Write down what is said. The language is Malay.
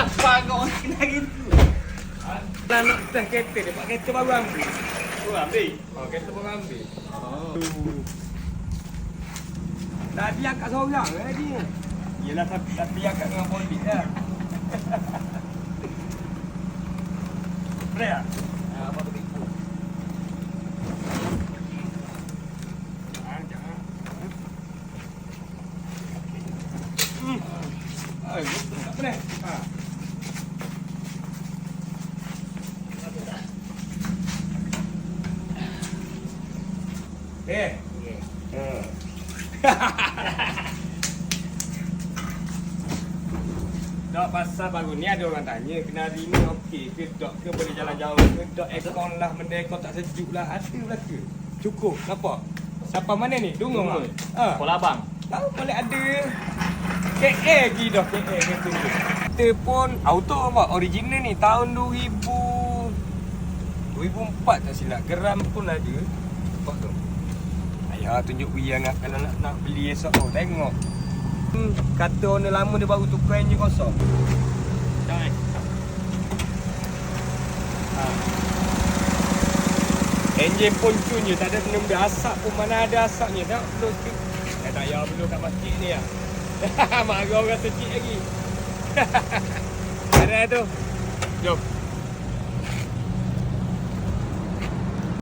Kenapa kau kena gitu? Dah nak test kereta dia, pak kereta baru ambil. Kau ambil. Oh, kereta baru ambil. Oh. Dah dia kat seorang dia. Yelah tapi akak dengan polis dah. Boleh tak? Apa tu tipu? Jangan. Tak boleh. Dok pasal baru ni ada orang tanya kena hari ni okey ke dok ke boleh jalan jauh ke dok aircon lah benda aircon tak sejuk lah ada belaka. Cukup nampak? Siapa mana ni? Dungung ah. Kuala Abang. Tahu boleh ada. KA lagi dah KA kereta ni. Kita pun auto nampak original ni tahun 2004 tak silap. Geram pun ada. Nampak tu. Ayah tunjuk Wiyang kalau nak beli esok tu. Tengok. Kata owner lama dia baru tukar enjin kosong. Jangan. Enjin pun cunnya tak ada benda asap pun mana ada asapnya. Tengok belum ke. Tak payah belum kat masjid ni lah. Marah orang kecil lagi. Ada tu. Jom.